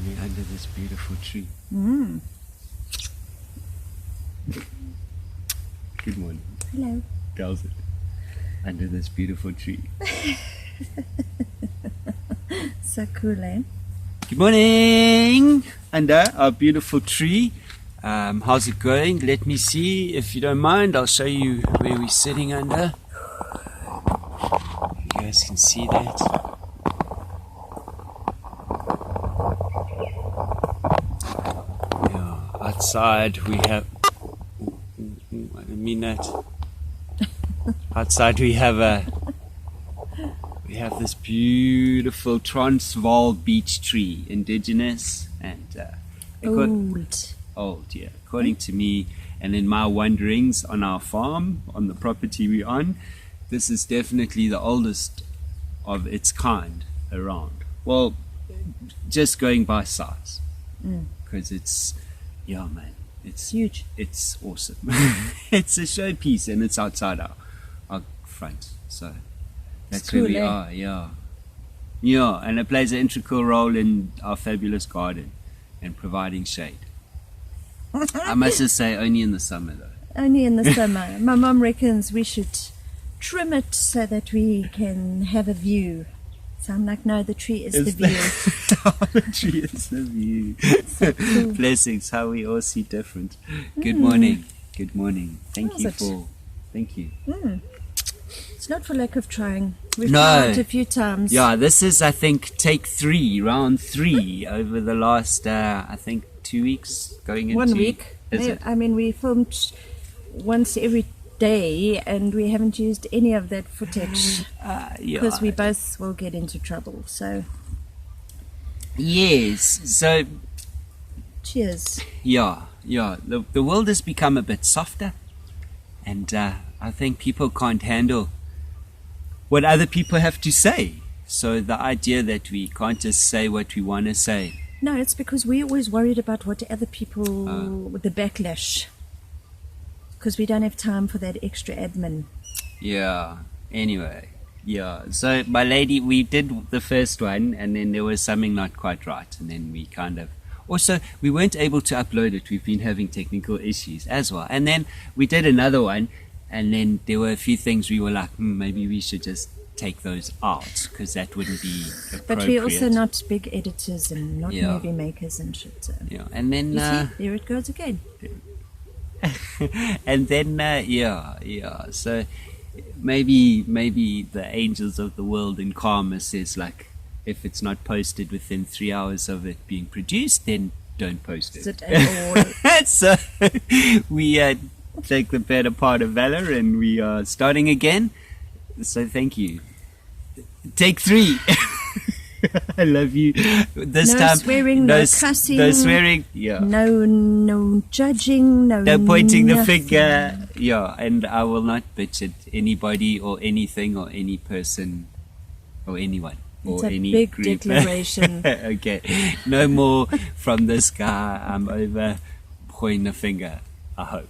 We're under this beautiful tree. Good morning. Hello. Tells it. Under this beautiful tree. So cool, eh? Good morning! Under our beautiful tree. How's it going? Let me see. If you don't mind, I'll show you where we're sitting under. You guys can see that. Outside we have, I didn't mean that. Outside we have this beautiful Transvaal beech tree, indigenous and old, yeah. According to me, and in my wanderings on our farm, on the property we're on, this is definitely the oldest of its kind around. Well, just going by size, because it's. Yeah, man, it's huge. It's awesome. It's a showpiece, and it's outside our front. So that's cool, where we are. Yeah, and it plays an integral role in our fabulous garden and providing shade. I must just say, only in the summer though. Only in the summer. My mom reckons we should trim it so that we can have a view. So I'm like, no, the tree is the view. The tree is the view. So cool. Blessings, how we all see different. Good morning. Good morning. Thank you. It's not for lack of trying. We've No. tried a few times. Yeah, this is, I think, take 3, round 3 over the last, I think, 2 weeks going into 1 week. Is it? I mean, we filmed once every day and we haven't used any of that footage because we both will get into trouble. So yes, so cheers. yeah, the world has become a bit softer, and I think people can't handle what other people have to say. So the idea that we can't just say what we want to say. No, it's because we're always worried about what other people, with the backlash, because we don't have time for that extra admin. Yeah, anyway, yeah. So my lady, we did the first one and then there was something not quite right. And then we kind of, also we weren't able to upload it. We've been having technical issues as well. And then we did another one and then there were a few things we were like, maybe we should just take those out because that wouldn't be appropriate. But we're also not big editors and not movie makers and shit. So. Yeah, and then... You see, there it goes again. And then so maybe the angels of the world in karma says, like, if it's not posted within 3 hours of it being produced, then don't post it. So we take the better part of valor and we are starting again. So thank you. Take 3. I love you. This no time, swearing, no cussing, no swearing, no judging, no pointing nothing. the finger, and I will not bitch at anybody or anything or any person or anyone it's or a any big group. declaration. Okay, no more from this guy. I'm over pointing the finger, I hope.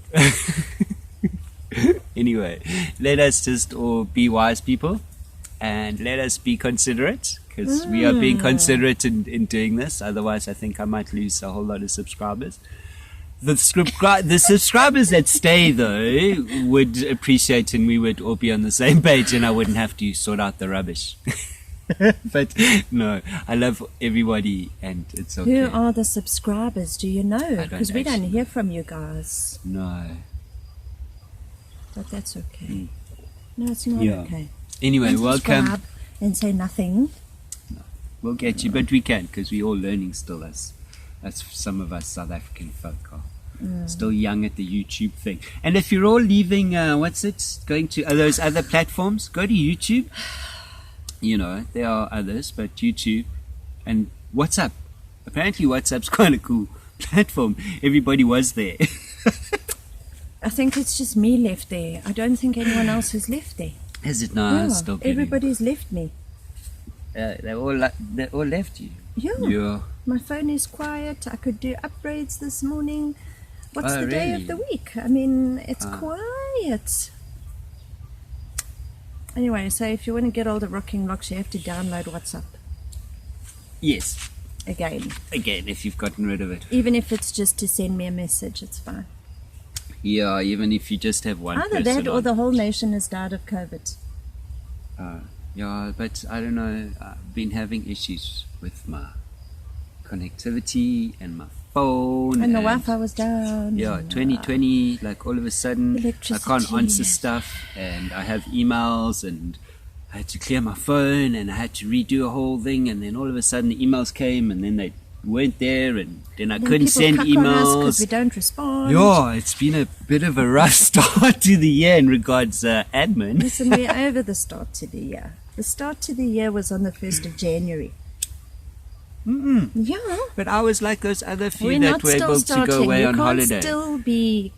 Anyway, let us just all be wise people and let us be considerate, because we are being considerate in doing this. Otherwise, I think I might lose a whole lot of subscribers. The subscribers that stay, though, would appreciate, and we would all be on the same page, and I wouldn't have to sort out the rubbish. But no, I love everybody, and it's okay. Who are the subscribers? Do you know? Because we don't hear from you guys. No. But that's okay. No, it's not okay. Anyway, welcome. And say nothing. No, we'll get you, but we can, because we're all learning still, as some of us South African folk are. Still young at the YouTube thing. And if you're all leaving, going to those other platforms, go to YouTube. You know, there are others, but YouTube and WhatsApp. Apparently WhatsApp's quite a cool platform. Everybody was there. I think it's just me left there. I don't think anyone else has left there. Is it now? Yeah, everybody's left me. They all left you. Yeah. My phone is quiet. I could do upgrades this morning. What's the day of the week? I mean, it's quiet. Anyway, so if you want to get all the rocking locks, you have to download WhatsApp. Yes. again. Again, if you've gotten rid of it. Even if it's just to send me a message, it's fine. Yeah, even if you just have one Either person that or the whole nation has died of COVID. Yeah, but I don't know. I've been having issues with my connectivity and my phone. And the Wi-Fi was down. Yeah, 2020, like all of a sudden, I can't answer stuff, and I have emails, and I had to clear my phone, and I had to redo a whole thing, and then all of a sudden the emails came, and then they weren't there, and then I couldn't send emails because we don't respond. Yeah, it's been a bit of a rough start to the year in regards admin. Listen, we're over the start to the year. The start to the year was on the 1st of January. Yeah. But I was like those other few We're that not were still able starting. to go away you on can't holiday. Still be,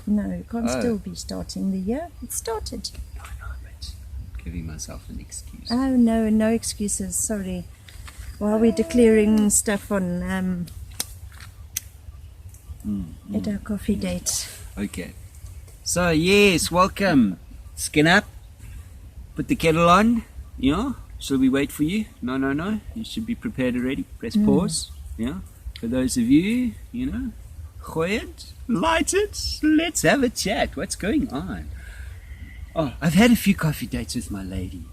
no, you can't still be starting the year. It started. I know, but I'm giving myself an excuse. Oh, no excuses. Sorry. While we're declaring stuff on at our coffee date. Okay. So, yes, welcome. Skin up. Put the kettle on. Yeah. Shall we wait for you? No. You should be prepared already. Press pause. Yeah. For those of you, gooi it, light it. Let's have a chat. What's going on? Oh, I've had a few coffee dates with my lady.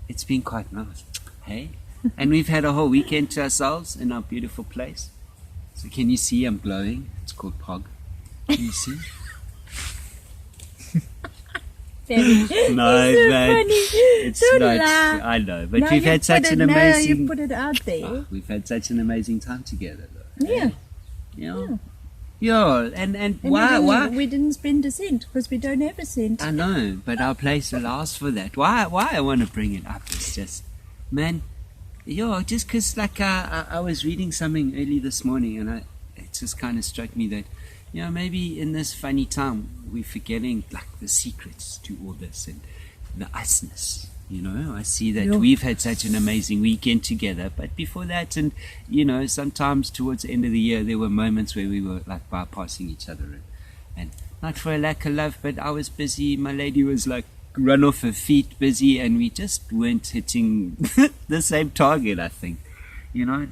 It's been quite nice. Hey? And we've had a whole weekend to ourselves in our beautiful place. So can you see I'm glowing? It's called Pog. Can you see? No, it's Don't not. lie. I know, but Now we've you had such put an it- amazing. Now you put it out there. We've had such an amazing time together, though. Yeah. Yeah, and And why? we didn't spend a cent because we don't have a cent. I know, but our place allows for that. Why I want to bring it up is just, man, just because like I was reading something early this morning, and it just kind of struck me that, maybe in this funny time we're forgetting like the secrets to all this and the usness. I see that we've had such an amazing weekend together, but before that, and sometimes towards the end of the year there were moments where we were like bypassing each other, and not for a lack of love, but I was busy, my lady was like run off her feet busy, and we just weren't hitting the same target, I think.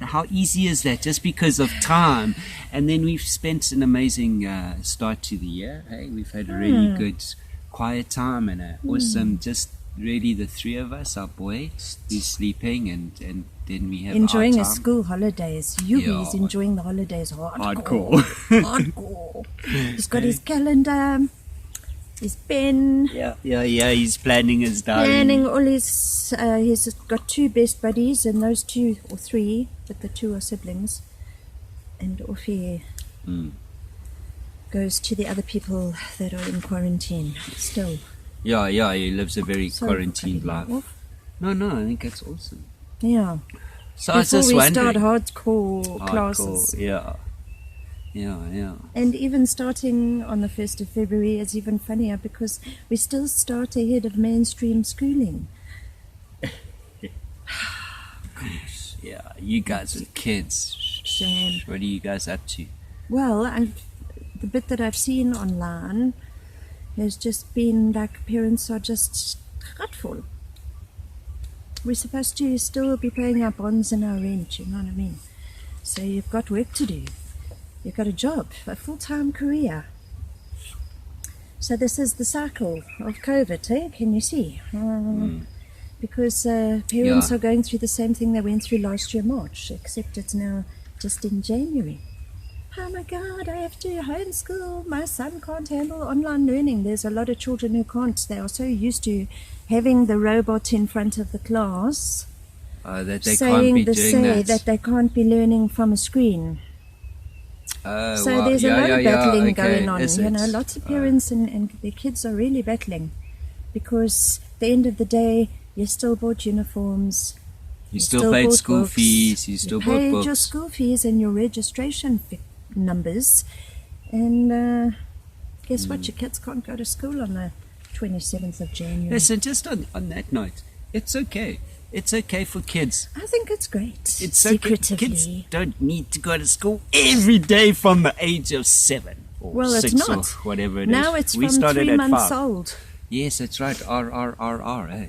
How easy is that, just because of time? And then we've spent an amazing start to the year. Hey, we've had a really good quiet time and an awesome, just really the three of us, our boy who's sleeping, and then we have enjoying our his time. school holidays. He's enjoying the holidays Hardcore. Hardcore. He's got his calendar, his pen. Yeah, he's planning his diary. Planning all his. He's got 2 best buddies, and those 2 or 3, but the 2 are siblings. And off he goes to the other people that are in quarantine still. Yeah, he lives a very quarantined life. Off. No, I think that's awesome. Yeah. So I was Before just we wondering. start hardcore classes. Yeah. And even starting on the 1st of February is even funnier because we still start ahead of mainstream schooling. Yeah, you guys with kids. Shame. What are you guys up to? Well, the bit that I've seen online has just been like parents are just gutful. We're supposed to still be paying our bonds and our rent, you know what I mean? So you've got work to do. You've got a job, a full-time career. So this is the cycle of COVID, eh? Can you see? Because parents are going through the same thing they went through last year, March, except it's now just in January. Oh my God, I have to homeschool. My son can't handle online learning. There's a lot of children who can't. They are so used to having the robot in front of the class That they can't be doing that they can't be learning from a screen. So there's a lot of battling going on. Lots of parents and their kids are really battling because at the end of the day, you still bought uniforms. You still paid school books, fees. You still bought paid books. your school fees and your registration numbers. And guess what? Your kids can't go to school on the 27th of January. Listen, just on that note, it's okay. It's okay for kids. I think it's great. It's secretively. okay. Kids don't need to go to school every day from the age of 7 or 6 it's not. or whatever it is. Now it's we from started 3 at months 5. old. Yes, that's right. R, eh?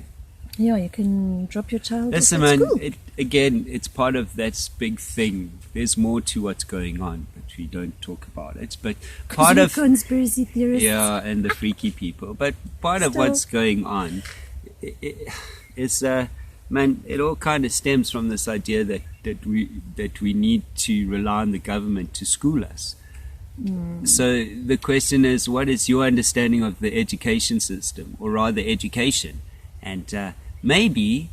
Yeah, you can drop your child off Listen, at man, school. it's part of that big thing. There's more to what's going on, but we don't talk about it. But part of conspiracy theorists. yeah, and the freaky people. But part of what's going on is, man, it all kind of stems from this idea that we need to rely on the government to school us. So the question is, what is your understanding of the education system, or rather education? And maybe,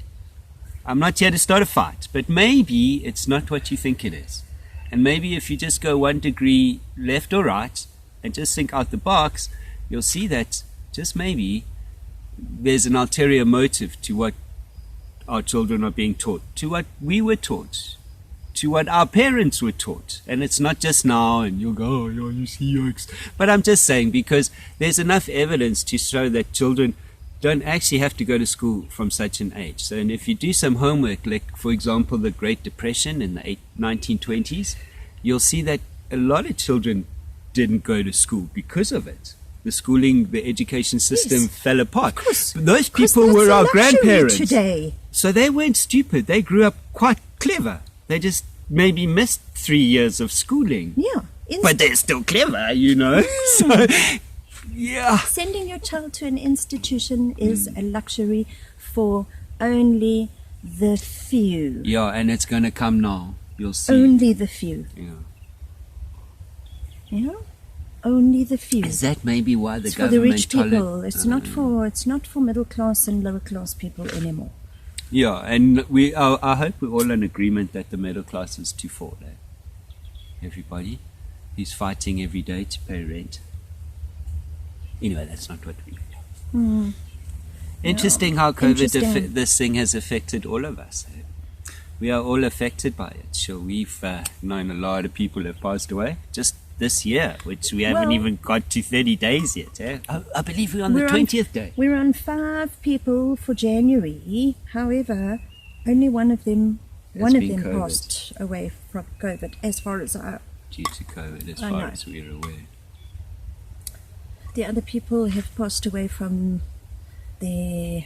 I'm not here to start a fight, but maybe it's not what you think it is. And maybe if you just go 1 degree left or right and just think out the box, you'll see that just maybe there's an ulterior motive to what our children are being taught, to what we were taught, to what our parents were taught. And it's not just now, and you'll go, oh, yeah, you see, yikes. But I'm just saying, because there's enough evidence to show that children don't actually have to go to school from such an age. So, and if you do some homework, like, for example, the Great Depression in the 1920s, you'll see that a lot of children didn't go to school because of it. The schooling, the education system fell apart. Those people were our grandparents. Today. So they weren't stupid. They grew up quite clever. They just maybe missed 3 years of schooling. Yeah. But they're still clever, you know. So, yeah. Sending your child to an institution is a luxury for only the few. Yeah, and it's going to come now. You'll see. Only the few. Yeah. Yeah. Only the few. Is that maybe why the it's government... for the rich people. It's not for middle class and lower class people anymore. Yeah, and I hope we're all in agreement that the middle class is too full. Everybody is fighting every day to pay rent. Anyway, that's not what we do. Interesting how COVID, this thing has affected all of us. We are all affected by it. Sure, we've known a lot of people have passed away just this year, which we haven't even got to 30 days yet. I believe we're on the 20th day. We're on 5 people for January. However, only one of them passed away from COVID, as far as due to COVID, as far as we're aware. The other people have passed away from their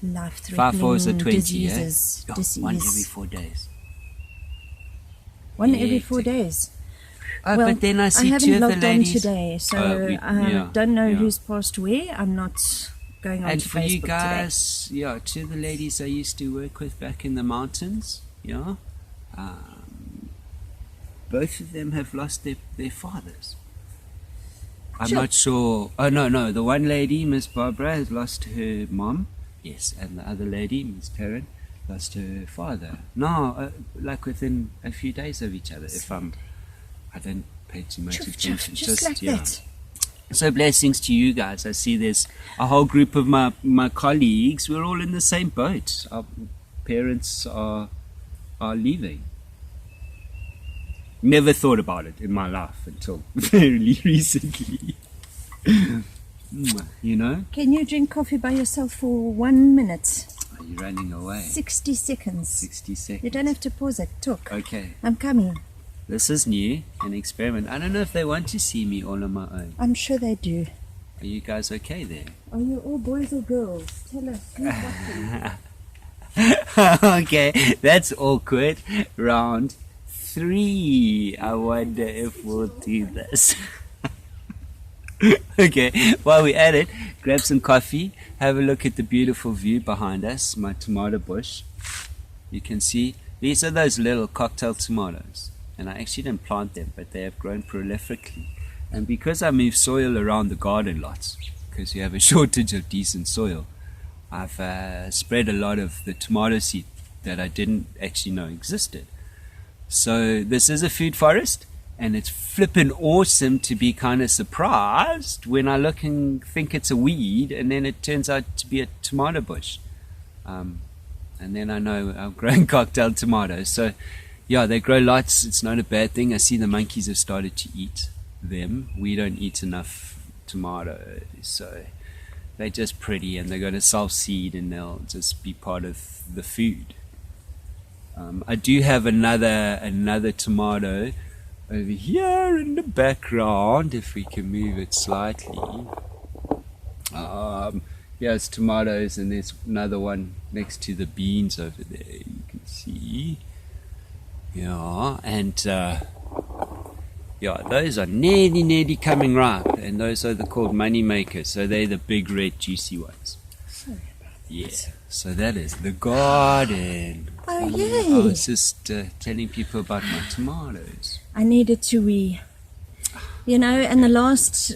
life-threatening diseases. One every 4 days. One every 4 days. Oh, but then I see two of the ladies. I haven't logged on today, so I don't know who's passed where. I'm not going on to Facebook today. And for you guys, two of the ladies I used to work with back in the mountains, both of them have lost their fathers. I'm not sure. Oh, no. The one lady, Miss Barbara, has lost her mom. Yes, and the other lady, Miss Taryn, lost her father. No, like within a few days of each other, I don't pay too much attention. Just like that. So blessings to you guys. I see there's a whole group of my colleagues. We're all in the same boat. Our parents are leaving. Never thought about it in my life until very recently. You know? Can you drink coffee by yourself for 1 minute? Are you running away? 60 seconds. 60 seconds. You don't have to pause it. Talk. Okay. I'm coming. This is new, an experiment. I don't know if they want to see me all on my own. I'm sure they do. Are you guys okay there? Are you all boys or girls? Tell us. Who's Okay, that's awkward. Round 3. I wonder if we'll do this. Okay, while we're at it, grab some coffee, have a look at the beautiful view behind us, my tomato bush. You can see, these are those little cocktail tomatoes. And I actually didn't plant them, but they have grown prolifically. And because I move soil around the garden lots, because you have a shortage of decent soil, I've spread a lot of the tomato seed that I didn't actually know existed. So this is a food forest, and it's flippin' awesome to be kind of surprised when I look and think it's a weed, and then it turns out to be a tomato bush. And then I know I'm growing cocktail tomatoes. So yeah, they grow lots. It's not a bad thing. I see the monkeys have started to eat them. We don't eat enough tomatoes, so they're just pretty, and they're going to self-seed, and they'll just be part of the food. I do have another tomato over here in the background, if we can move it slightly. It's tomatoes, and there's another one next to the beans over there. You can see. Yeah, and those are nearly coming ripe, and those are called money makers. So they're the big red juicy ones. Sorry about that. Yeah. So that is the garden. Oh, yay. I was just telling people about my tomatoes. I needed to wee. And the last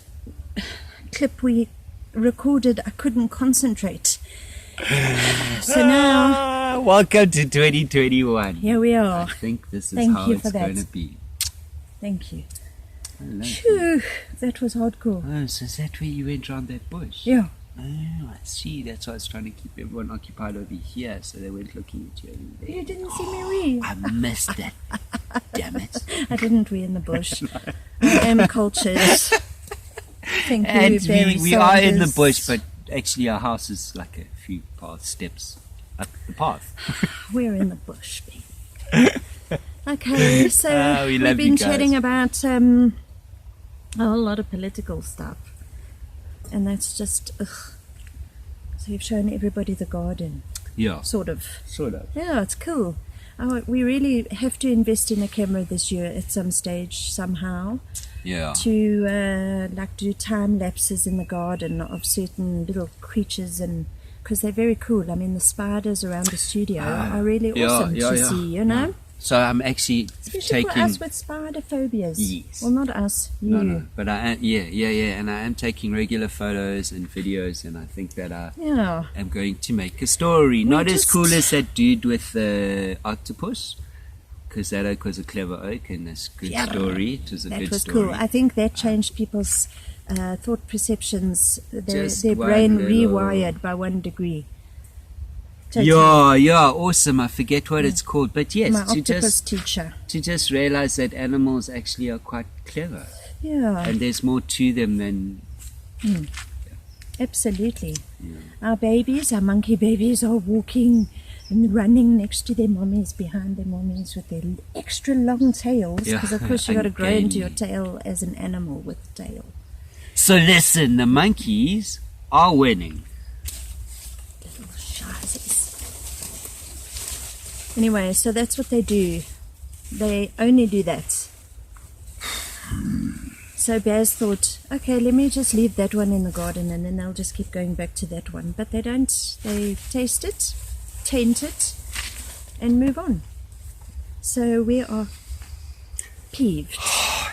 clip we recorded, I couldn't concentrate. So now... Welcome to 2021. Here we are. I think this is Thank how you it's for that. going to be. Thank you. Phew, that was hardcore. Oh, so is that where you went round that bush? Yeah. Oh, I see. That's why I was trying to keep everyone occupied over here, so they weren't looking at you over there. You didn't see me wee. I missed that. Damn it. I didn't wee in the bush. I am cultured. Thank you, And Barry we are in the Sanders. bush, but actually our house is like a few steps up the path. We're in the bush, baby. Okay, so we we've love been you guys. chatting about a whole lot of political stuff. And that's just, ugh. So you've shown everybody the garden, Yeah, sort of. sort of. Yeah, it's cool. We really have to invest in a camera this year at some stage, somehow, Yeah. to do time lapses in the garden of certain little creatures, and because they're very cool. I mean, the spiders around the studio are really awesome to see, you know? Yeah. So I'm actually Especially taking... for us with spider phobias. Yes. Well, not us, you. No, but I am, and I am taking regular photos and videos, and I think that I Yeah. am going to make a story. Not as cool as that dude with the octopus, because that was a clever oak, and it's a good story. It was a That good was story. cool. I think that changed people's thought perceptions. Their Just brain one little- rewired by 1 degree. Totally. Yeah, awesome. I forget what it's called, but yes, My to octopus teacher. just realize that animals actually are quite clever, Yeah, and there's more to them than absolutely. Our babies, our monkey babies, are walking and running next to their mummies, behind their mummies, with their extra long tails. Yeah, Because of course you got to grow into your uncanny. tail as an animal with a tail. So listen, the monkeys are winning. Little shizes. Anyway, so that's what they do. They only do that. So Baz thought, okay, let me just leave that one in the garden, and then they'll just keep going back to that one. But they don't. They taste it, taint it, and move on. So we are peeved.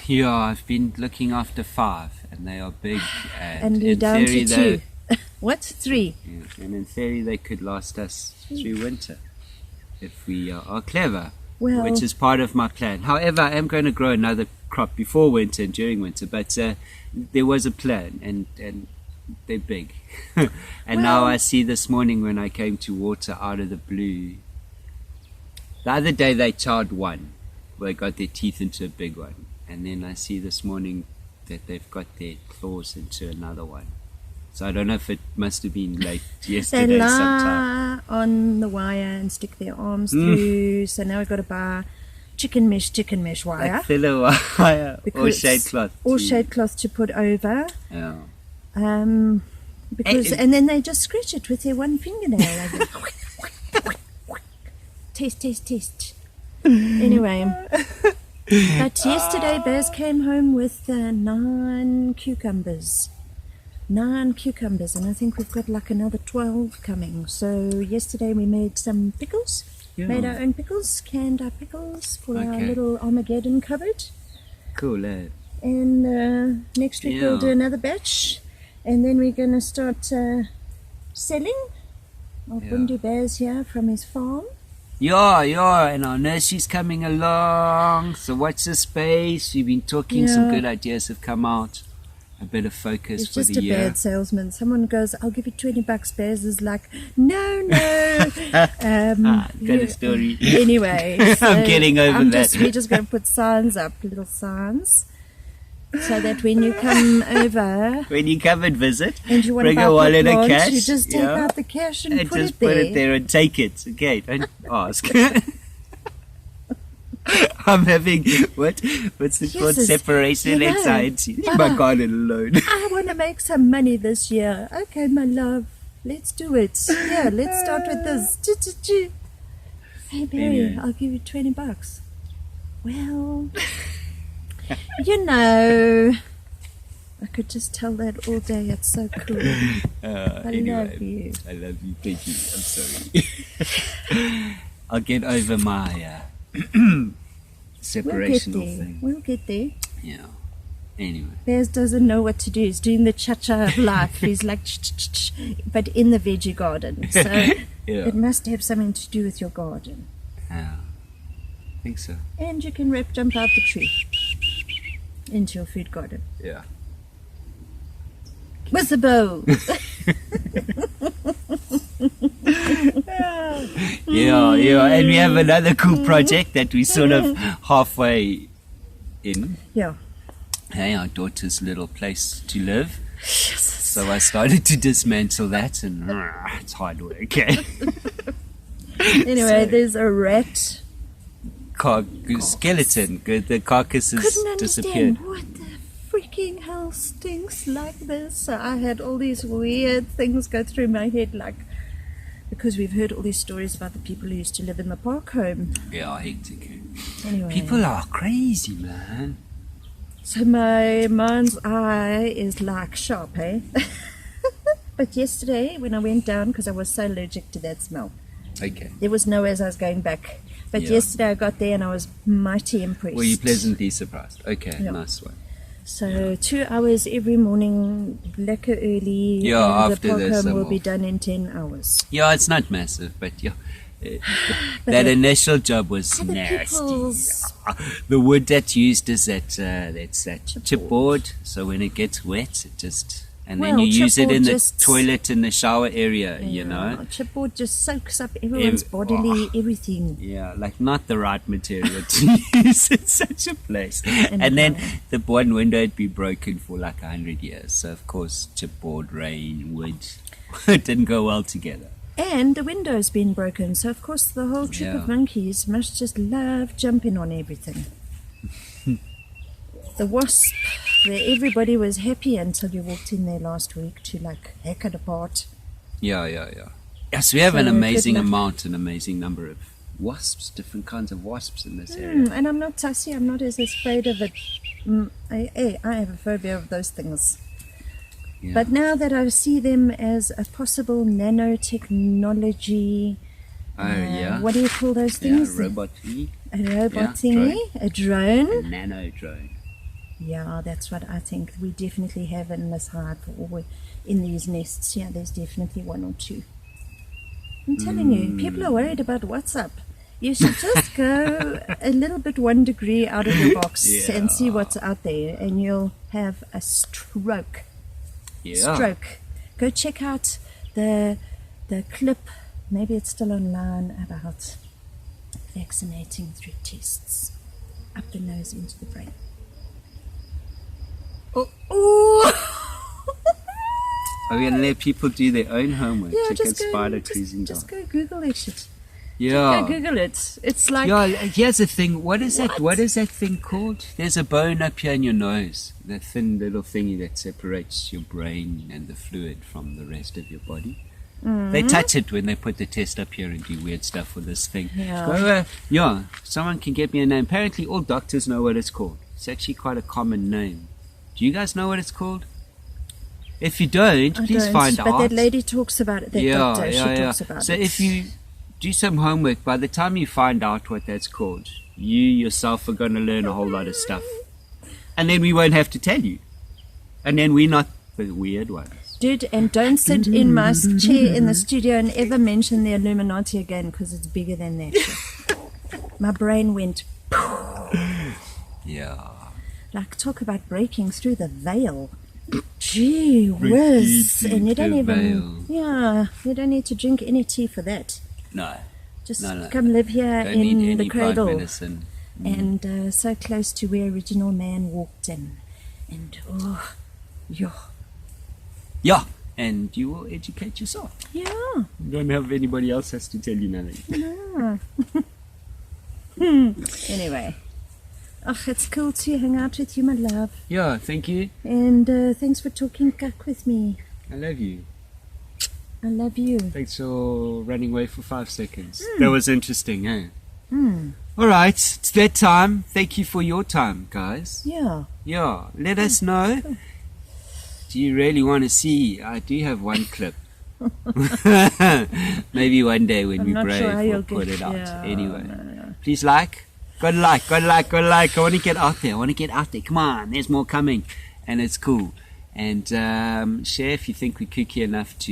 Yeah, I've been looking after 5, and they are big. And we're in down theory, to 2. What? 3. Yeah, and in theory, they could last us through winter if we are clever, Well, which is part of my plan. However, I am going to grow another crop before winter and during winter, but there was a plan, and they're big. And now Well- I see this morning when I came to water out of the blue. The other day they charred one, where they got their teeth into a big one, and then I see this morning that they've got their claws into another one. So I don't know if it must have been late they yesterday sometime. lie on the wire and stick their arms through. So now we've got to buy chicken mesh wire. Like filler wire or Because- shade cloth. Or too. shade cloth to put over. Yeah. Because and then they just scratch it with their one fingernail. Taste. Anyway, but yesterday Baz came home with 9 cucumbers. 9 cucumbers, and I think we've got like another 12 coming. So yesterday we made some pickles. Yeah. Made our own pickles, canned our pickles for our Okay. little Armageddon cupboard. Cool, And next week we'll Yeah. do another batch, and then we're going to start selling. Our Yeah. Bundu Bear's here from his farm. Yeah, and our nursery's coming along. So watch the space. We've been talking, some Yeah. good ideas have come out. A bit of focus He's for just the a year. bad salesman. Someone goes, I'll give you $20. Bears is like, no. Tell a story. Anyway, so I'm getting over that. We're just going to put signs up, little signs, so that when you come over When you come and visit, and you want to bring buy a wallet of plants, cash. you just take out the cash and and put just it put there. it there and take it. Okay, don't ask. I'm having what's it called? Jesus, Separation you know, anxiety. Leave Baba. my garden alone. I want to make some money this year. Okay, my love, let's do it. Yeah, let's start with this. Hey, Barry, Anyway. I'll give you $20. Well, you know, I could just tell that all day. It's so cool. I love you. I love you. Thank you. I'm sorry. I'll get over my separational thing. We'll get there. Yeah. Anyway. Bears doesn't know what to do. He's doing the cha-cha of life. He's like, but in the veggie garden. So Yeah. it must have something to do with your garden. Yeah. I think so. And you can jump out the tree into your food garden. Yeah. With the bow. Yeah. And we have another cool project that we sort of halfway in. Yeah. Hey, our daughter's little place to live. So I started to dismantle that, and it's hard work. Anyway, there's a rat. Skeleton. The carcass has Couldn't disappeared. understand what the freaking hell stinks like this. So I had all these weird things go through my head, like, because we've heard all these stories about the people who used to live in the park home. Yeah, hectic. Anyway, People are crazy, man. so my mind's eye is like sharp, eh? But yesterday when I went down, because I was so allergic to that smell, Okay. there was no way as I was going back. But Yeah. yesterday I got there and I was mighty impressed. Were you pleasantly surprised? Okay, Yeah. nice one. So 2 hours every morning, lekker early. Yeah, and after the park this, home will I'm be off. done in 10 hours. Yeah, it's not massive, but yeah. But That the initial job was other nasty. people's- The wood that's used is that chipboard. Chipboard. So when it gets wet, it just and then Well, you use it chipboard in the just- toilet in the shower area. You know. Chipboard just soaks up everyone's bodily, everything. Yeah, like not the right material to use in such a place. And then the one window had been broken for like 100 years. So of course, chipboard, rain, wood, it didn't go well together. And the window's been broken, so of course the whole troop Yeah. of monkeys must just love jumping on everything. The wasp, everybody was happy until you walked in there last week to like hack it apart. Yeah. Yes, we have an So, amazing good luck. amazing number of wasps, different kinds of wasps in this area. And I'm not sassy, I'm not as afraid of it. I have a phobia of those things. Yeah. But now that I see them as a possible nanotechnology, what do you call those things? Robot, A robot Yeah, thingy, a drone. nano drone. Yeah, that's what I think we definitely have in this hive or in these nests. Yeah, there's definitely one or two. I'm telling you, people are worried about WhatsApp. You should just go a little bit 1 degree out of your box and see what's out there, and you'll have a stroke. Yeah. Stroke. Go check out the clip, maybe it's still online, about vaccinating through tests. Up the nose into the brain. Oh! Are we gonna let people do their own homework? Yeah, Check out just spider cruising just down. go Google that shit. Yeah. Go Google it. It's like Yeah, here's the thing. What is What? that? What is that thing called? There's a bone up here in your nose. That thin little thingy that separates your brain and the fluid from the rest of your body. They touch it when they put the test up here and do weird stuff with this thing. Yeah. Someone can get me a name. Apparently all doctors know what it's called. It's actually quite a common name. Do you guys know what it's called? If you don't, I please don't, find but out. that lady talks about it. That doctor, she talks about So it. if you do some homework, by the time you find out what that's called, you yourself are going to learn a whole lot of stuff. And then we won't have to tell you. And then we're not the weird ones. Dude, and don't sit in my chair in the studio and ever mention the Illuminati again, because it's bigger than that. My brain went, Yeah. like, talk about breaking through the veil. Gee whiz. Breaking And you don't through the even, you don't need to drink any tea for that. No. Just No. come live here Don't need in any the plant cradle. medicine. And so close to where original man walked in. And, oh, yeah. Yeah. And you will educate yourself. Yeah. You don't have anybody else has to tell you nothing. No. Anyway. Oh, it's cool to hang out with you, my love. Yeah, thank you. And thanks for talking cuck with me. I love you. I love you. Thanks for running away for 5 seconds. That was interesting, eh? Mm. All right, it's that time. Thank you for your time, guys. Yeah. Yeah, let us know. Do you really want to see? I do have one clip. Maybe one day when I'm we not brave, sure how we'll you'll put get- it out. yeah, Anyway, no. please like. Go like. I want to get out there. Come on, there's more coming. And it's cool. And share if you think we're kooky enough to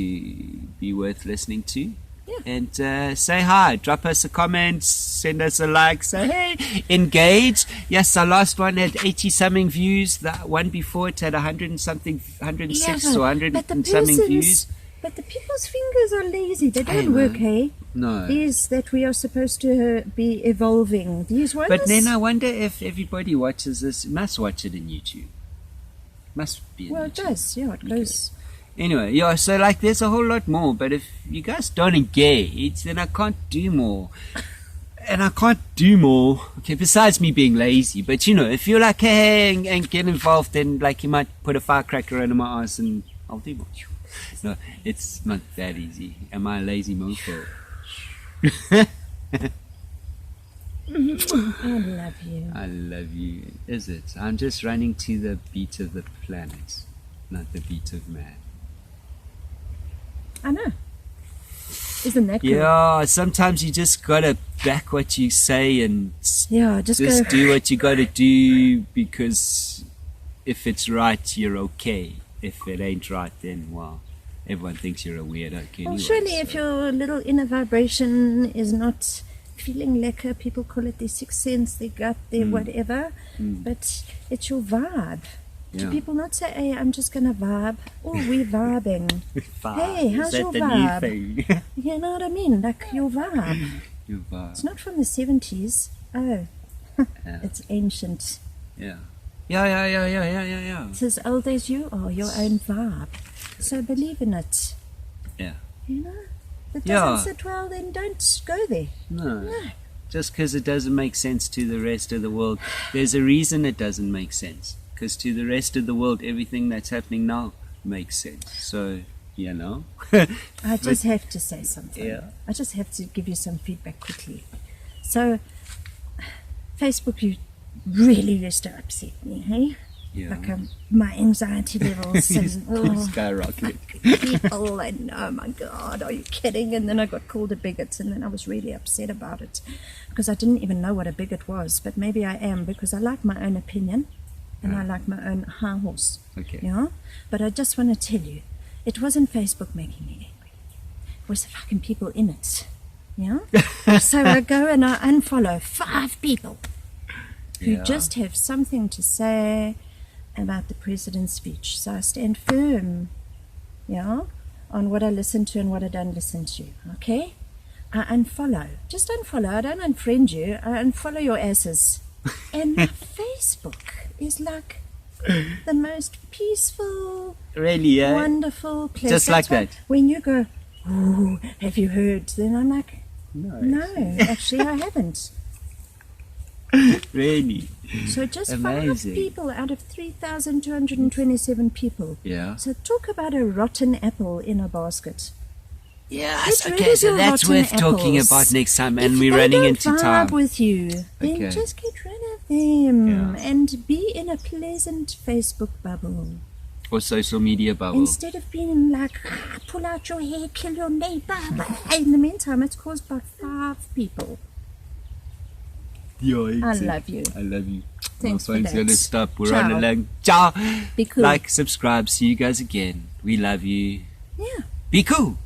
be worth listening to. Yeah. And say hi. Drop us a comment. Send us a like. Say hey. Engage. Yes, our last one had 80-something views. The one before it had 100 and something, 106 or 100 and something views. But the people's fingers are lazy. They Hey, don't work, man. hey? No. These that we are supposed to be evolving. These ones? But then I wonder if everybody watches this, must watch it in YouTube. Must be in Well, it YouTube. does. Yeah, it goes. Anyway, yeah, so like there's a whole lot more, but if you guys don't engage, then I can't do more. And I can't do more, okay, besides me being lazy. But, if you're like, hey, and get involved, then like you might put a firecracker under my ass and I'll do more. No, it's not that easy. Am I a lazy mofo? I love you. I love you. Is it? I'm just running to the beat of the planet, not the beat of man. I know. Isn't that cool? Yeah, sometimes you just gotta back what you say and Yeah, just just go. do what you gotta do, because if it's right, you're okay. If it ain't right, then, well, everyone thinks you're a weirdo. Anyway, Well, surely if so- your little inner vibration is not feeling lekker, people call it their sixth sense, their gut, their whatever, but it's your vibe. Do Yeah. people not say, hey, I'm just going to vibe? Oh, we're vibing. Vibe. Hey, how's Is that your the vibe? new thing? You know what I mean? Like your vibe. Your vibe. It's not from the 70s. Oh, Yeah. it's ancient. Yeah. Yeah. It's as old as you are, your own vibe. So believe in it. Yeah. You know? If it Yeah. doesn't sit well, then don't go there. No. No. Just because it doesn't make sense to the rest of the world, there's a reason it doesn't make sense. Because to the rest of the world, everything that's happening now makes sense. So, I just have to say something. Yeah. I just have to give you some feedback quickly. So, Facebook, you really used to upset me, hey? Yeah. Like my anxiety levels and Skyrocket. people and oh my god, are you kidding? And then I got called a bigot, and then I was really upset about it because I didn't even know what a bigot was. But maybe I am, because I like my own opinion and I like my own high horse. Okay. Yeah, but I just want to tell you, it wasn't Facebook making me angry. It was the fucking people in it. Yeah. So I go and I unfollow 5 people who Yeah. just have something to say about the president's speech. So I stand firm, yeah, on what I listen to and what I don't listen to. Okay. I unfollow. Just unfollow. I don't unfriend you. I unfollow your asses. And Facebook is like the most peaceful, Really, yeah? wonderful place. Just like That's why that. When you go, oh, have you heard? Then I'm like, No. no, actually I haven't. Really? So just Amazing. 5 people out of 3,227 people. Yeah. So talk about a rotten apple in a basket. Yes, Get rid okay, of so your that's rotten worth talking apples. about next time, and If we're they running don't into vibe time. with you, then Okay. just get rid of them Yeah. and be in a pleasant Facebook bubble. Or social media bubble. Instead of being like, pull out your hair, kill your neighbor. In the meantime, it's caused by 5 people. Yeah, I love you. I love you. Thanks for My phone's that. gonna stop. We're Ciao. on a long. Ciao. Be cool. Like, subscribe. See you guys again. We love you. Yeah. Be cool.